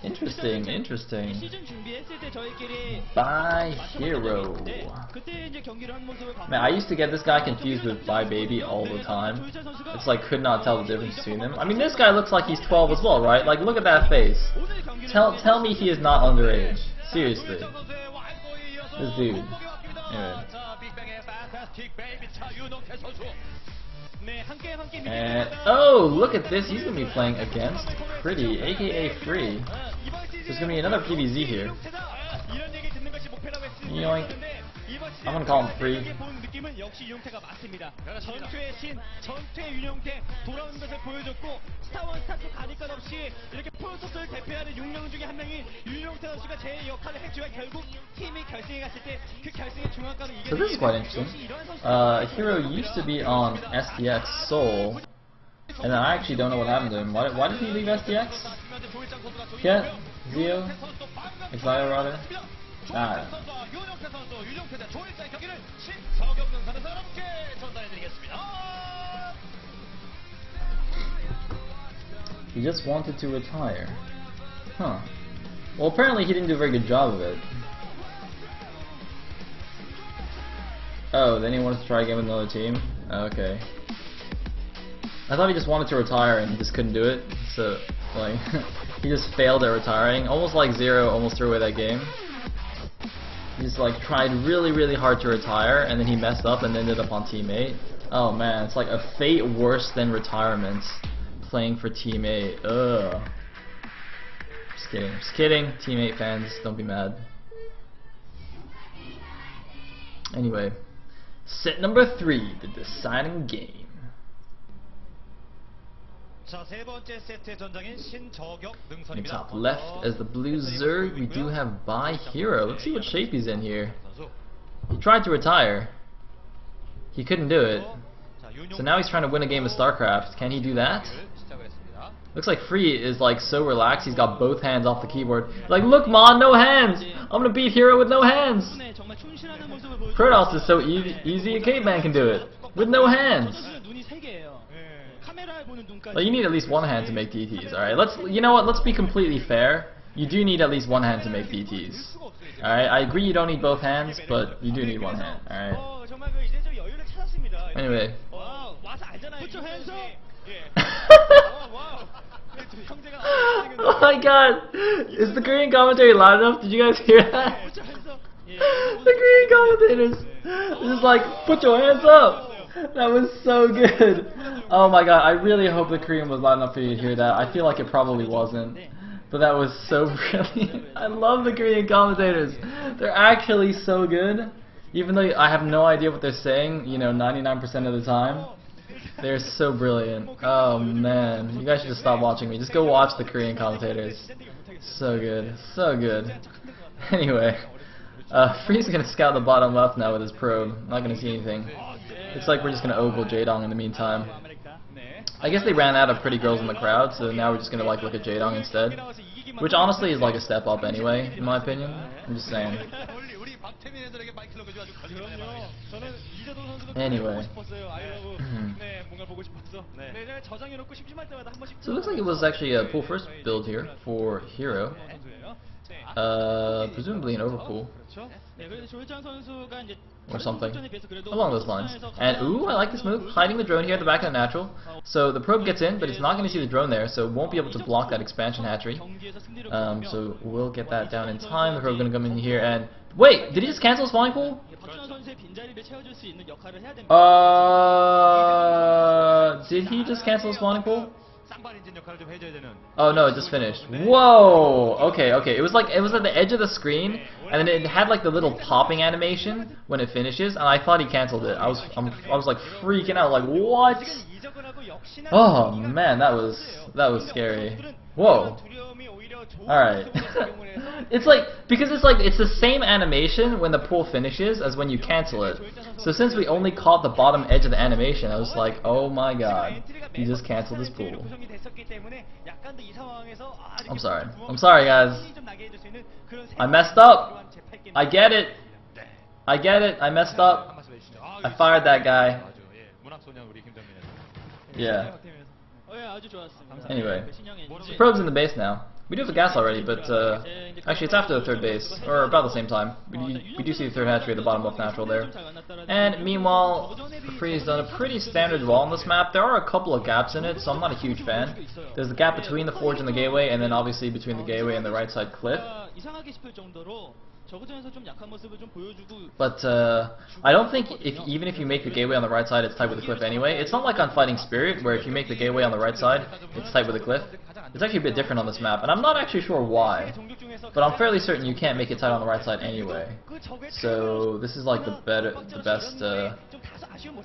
Interesting, interesting. Bye Hero. Man, I used to get this guy confused with Bye Baby all the time. It's like could not tell the difference between them. I mean, this guy looks like he's 12 as well, right? Like, look at that face. Tell me he is not underage. Seriously. This dude. Anyway. And oh, look at this! He's gonna be playing against Pretty, aka Free. There's gonna be another PVZ here. Yoink. I'm gonna call him Free. So this is quite interesting. Hero used to be on SDX Soul, and I actually don't know what happened to him. Why did he leave SDX? Get Zio, Exile rather. He just wanted to retire. Huh. Well, apparently he didn't do a very good job of it. Oh, then he wanted to try again with another team? Okay. I thought he just wanted to retire and he just couldn't do it. So, like, he just failed at retiring. Almost like Zero almost threw away that game. He just like tried really, really hard to retire and then he messed up and ended up on Teammate. Oh man, it's like a fate worse than retirement. Playing for Teammate. Ugh. Just kidding. Just kidding. Teammate fans, don't be mad. Anyway. Set number 3, the deciding game. In top left as the blue Zerg, we do have Bye Hero. Let's see what shape he's in here. He tried to retire. He couldn't do it. So now he's trying to win a game of StarCraft. Can he do that? Looks like Free is like so relaxed, he's got both hands off the keyboard. Like, look Mon, no hands! I'm gonna beat Hero with no hands! Protoss is so easy, a caveman can do it. With no hands! Well, you need at least one hand to make DTs, alright? You know what, let's be completely fair. You do need at least one hand to make DTs. Alright, I agree you don't need both hands, but you do need one hand, alright? Anyway. Oh my god! Is the Korean commentary loud enough? Did you guys hear that? The Korean commentators! It's like, put your hands up! That was so good! Oh my god, I really hope the Korean was loud enough for you to hear that. I feel like it probably wasn't. But that was so brilliant. I love the Korean commentators. They're actually so good. Even though I have no idea what they're saying, you know, 99% of the time. They're so brilliant. Oh man, you guys should just stop watching me. Just go watch the Korean commentators. So good, so good. Anyway, Free's gonna scout the bottom left now with his probe. Not gonna see anything. Looks like we're just gonna ogle Jaedong in the meantime. I guess they ran out of pretty girls in the crowd, so now we're just gonna like look at Jaedong instead. Which honestly is like a step up anyway, in my opinion. I'm just saying. Anyway. So it looks like it was actually a pull first build here for Hero. Presumably an overpull. Or something along those lines. And ooh, I like this move, hiding the drone here at the back of the natural. So the probe gets in, but it's not going to see the drone there, so it won't be able to block that expansion hatchery. So we'll get that down in time. The probe's going to come in here and wait, did he just cancel his flying pool? Did he just cancel his spawning pool? Oh no, it just finished. Whoa! Okay, okay. It was at the edge of the screen, and then it had like the little popping animation when it finishes, and I thought he canceled it. I was like freaking out, like what? Oh man, that was scary. Whoa. Alright. It's the same animation when the pool finishes as when you cancel it. So since we only caught the bottom edge of the animation, I was like, oh my god, he just canceled his pool. I'm sorry. I'm sorry guys. I messed up. I get it. I get it. I messed up. I fired that guy. Yeah. Anyway, the probe's in the base now. We do have a gas already, but actually it's after the third base, or about the same time. We do see the third hatchery at the bottom of natural there. And meanwhile, Free's done a pretty standard wall on this map. There are a couple of gaps in it, so I'm not a huge fan. There's the gap between the forge and the gateway, and then obviously between the gateway and the right side cliff. But I don't think even if you make the gateway on the right side, it's tight with the cliff anyway. It's not like on Fighting Spirit, where if you make the gateway on the right side, it's tight with the cliff. It's actually a bit different on this map, and I'm not actually sure why. But I'm fairly certain you can't make it tight on the right side anyway. So this is like the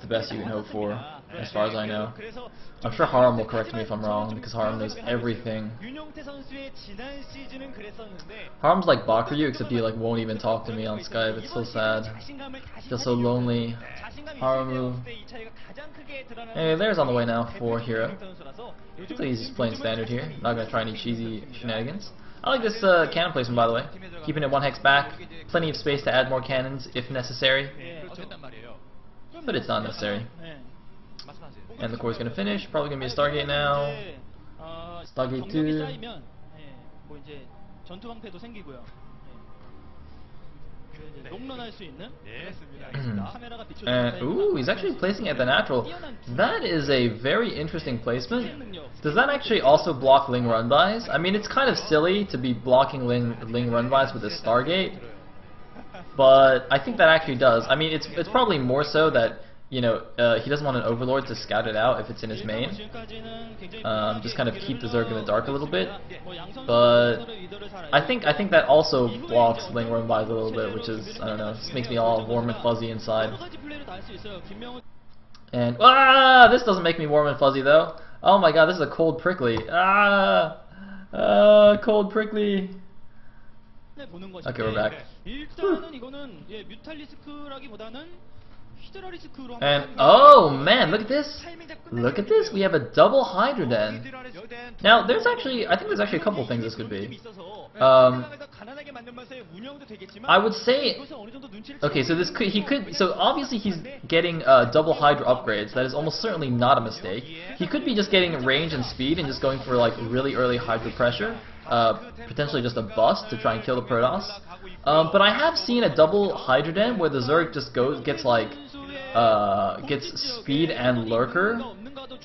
best you can hope for, as far as I know. I'm sure Haram will correct me if I'm wrong, because Haram knows everything. Haram's like Bakuryu, except he like won't even talk to me on Skype. It's so sad. I feel so lonely. Haramu. Anyway, there's on the way now for Hero. Looks like he's just playing standard here. Not gonna try any cheesy shenanigans. I like this cannon placement, by the way. Keeping it one hex back. Plenty of space to add more cannons if necessary. But it's not necessary. And the core's gonna finish. Probably gonna be a Stargate now. Stargate 2. Ooh, he's actually placing it at the natural. That is a very interesting placement. Does that actually also block Ling run-bys? I mean, it's kind of silly to be blocking Ling run-bys with a Stargate, but I think that actually does. I mean, it's probably more so that, you know, he doesn't want an Overlord to scout it out if it's in his main. Just kind of keep the Zerg in the dark a little bit. But I think that also blocks Ling run-bys a little bit, which is, I don't know, just makes me all warm and fuzzy inside. And this doesn't make me warm and fuzzy though. Oh my god, this is a cold prickly. Cold prickly. Okay, we're back. And oh man, look at this! Look at this! We have a double Hydra Den. Now, I think there's actually a couple things this could be. I would say, okay, so so obviously he's getting double Hydra upgrades. That is almost certainly not a mistake. He could be just getting range and speed and just going for like really early Hydra pressure. Potentially just a bust to try and kill the Protoss. But I have seen a double Hydra Den where the Zerg just gets speed and lurker,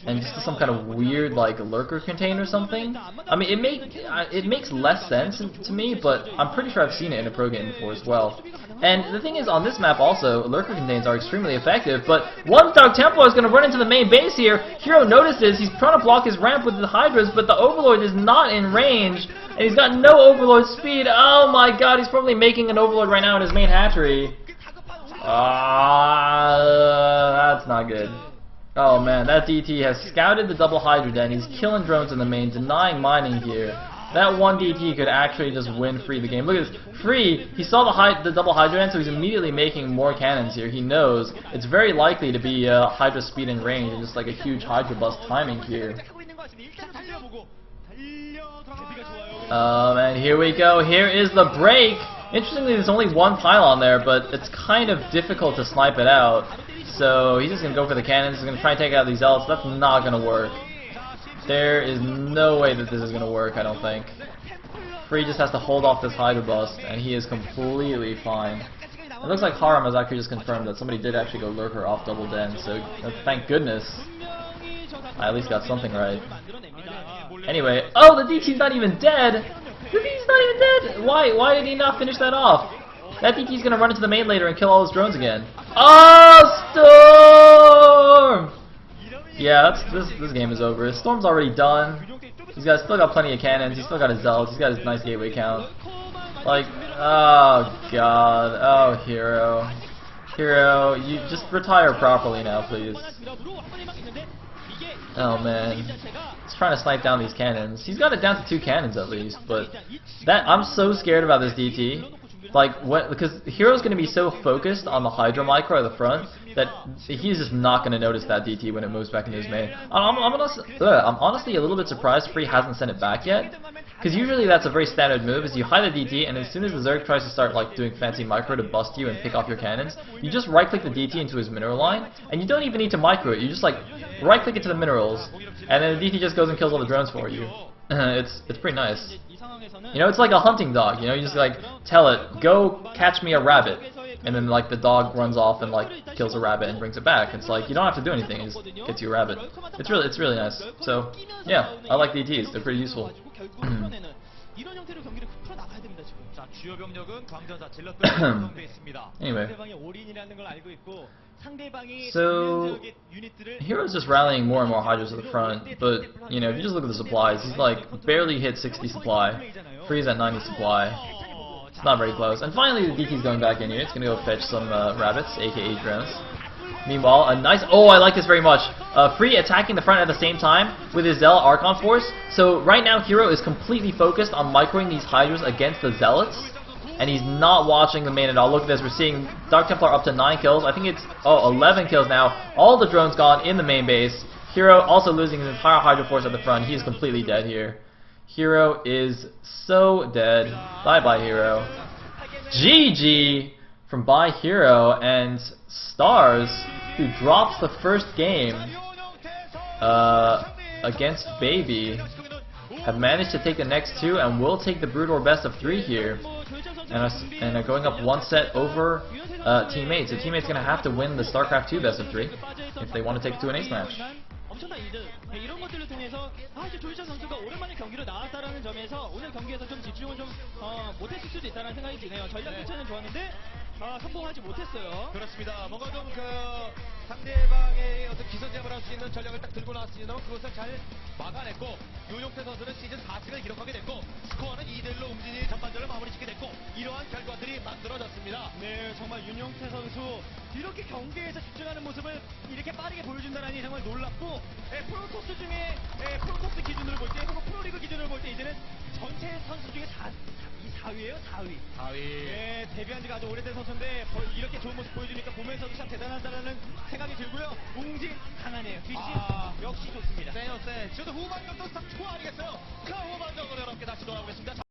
and just some kind of weird like lurker contain or something. I mean, it makes less sense to me, but I'm pretty sure I've seen it in a pro game before as well. And the thing is, on this map also, lurker contains are extremely effective, but one Dark Templar is going to run into the main base here. Hero notices, he's trying to block his ramp with the Hydras, but the Overlord is not in range, and he's got no Overlord speed. Oh my god, he's probably making an Overlord right now in his main hatchery. That's not good. Oh man, that DT has scouted the double Hydra Den. He's killing drones in the main, denying mining here. That one DT could actually just win Free the game. Look at this. Free, he saw the double Hydra Den, so he's immediately making more cannons here. He knows it's very likely to be Hydra speed and range, and just like a huge Hydra bust timing here. And here we go. Here is the break. Interestingly, there's only one pylon there, but it's kind of difficult to snipe it out. So he's just going to go for the cannons. He's going to try and take out these Zealots. That's not going to work. There is no way that this is going to work, I don't think. Free just has to hold off this Hydra bust, and he is completely fine. It looks like Haram has actually just confirmed that somebody did actually go lurker off double den, so thank goodness. I at least got something right. Anyway, oh, the DT's not even dead! The DT's not even dead! Why did he not finish that off? That DT's gonna run into the main later and kill all his drones again. Oh, Storm! Yeah, this game is over. Storm's already done. He's still got plenty of cannons. He's still got his Zealots. He's got his nice gateway count. Like, oh god. Oh, Hero. Hero, you just retire properly now, please. Oh man, he's trying to snipe down these cannons. He's got it down to 2 cannons at least, but I'm so scared about this DT. Like, because Hero's going to be so focused on the Hydra micro at the front that he's just not going to notice that DT when it moves back into his main. I'm honestly a little bit surprised Free hasn't sent it back yet, Because usually that's a very standard move, is you hide the DT, and as soon as the Zerg tries to start like doing fancy micro to bust you and pick off your cannons, you just right click the DT into his mineral line, and you don't even need to micro it, you just like right click it to the minerals, and then the DT just goes and kills all the drones for you. It's pretty nice. You know, it's like a hunting dog, you know, you just like tell it, go catch me a rabbit, and then like the dog runs off and like kills a rabbit and brings it back. It's like you don't have to do anything, it just gets you a rabbit. It's really nice. So yeah, I like DTs, they're pretty useful. Anyway, so Hero's just rallying more and more Hydras to the front, but you know, if you just look at the supplies, he's like barely hit 60 supply, Free's at 90 supply. It's not very close. And finally the DT's going back in here. It's gonna go fetch some rabbits, aka drones. Meanwhile, a nice, oh, I like this very much. Free attacking the front at the same time with his Zealot Archon Force. So right now Hero is completely focused on microing these Hydras against the Zealots, and he's not watching the main at all. Look at this, we're seeing Dark Templar up to 9 kills. I think it's, 11 kills now. All the drones gone in the main base. Hero also losing his entire Hydra Force at the front. He is completely dead here. Hero is so dead. Bye-bye, Hero. GG from Bye Hero, and Stars, who drops the first game against Baby, have managed to take the next 2 and will take the Brood War best of 3 here, and are going up 1 set over Teammates. So Teammates going to have to win the StarCraft 2 best of 3 if they want to take it to an ace match. 엄청난 일들, 이런 것들을 통해서 이제 조일차 선수가 오랜만에 경기로 나왔다라는 점에서 오늘 경기에서 좀 집중을 좀 못했을 수도 있다는 생각이 드네요. 전략 교체는 좋았는데 성공하지 못했어요. 그렇습니다. 뭔가 좀 상대방의 어떤 기선제압을 할 수 있는 전략을 딱 들고 나왔습니다만 그것을 잘 막아냈고, 유용태 선수는 시즌 4승을 기록하게 됐고 스코어는 2대1로 움진이 전반전을 마무리짓게 됐고, 이러한 결과들이 만들어졌습니다. 네, 정말 윤용태 선수 이렇게 경기에서 집중하는 모습을 이렇게 빠르게 보여준다니 정말 놀랍고, 프로토스 중에 프로토스 기준으로 볼 때, 혹은 프로리그 기준으로 볼 때 이제는 전체 선수 중에 4위예요, 4위. 4위. 네, 데뷔한 지가 아주 오래된 선수인데 이렇게 좋은 모습 보여주니까 보면서도 참 대단하다는 생각이 들고요. 웅진 강하네요. 뒷심 역시 좋습니다. 세요 세. 지금 후반전도 딱 초아 아니겠어요? 그 후반전으로 여러분께 다시 돌아오겠습니다.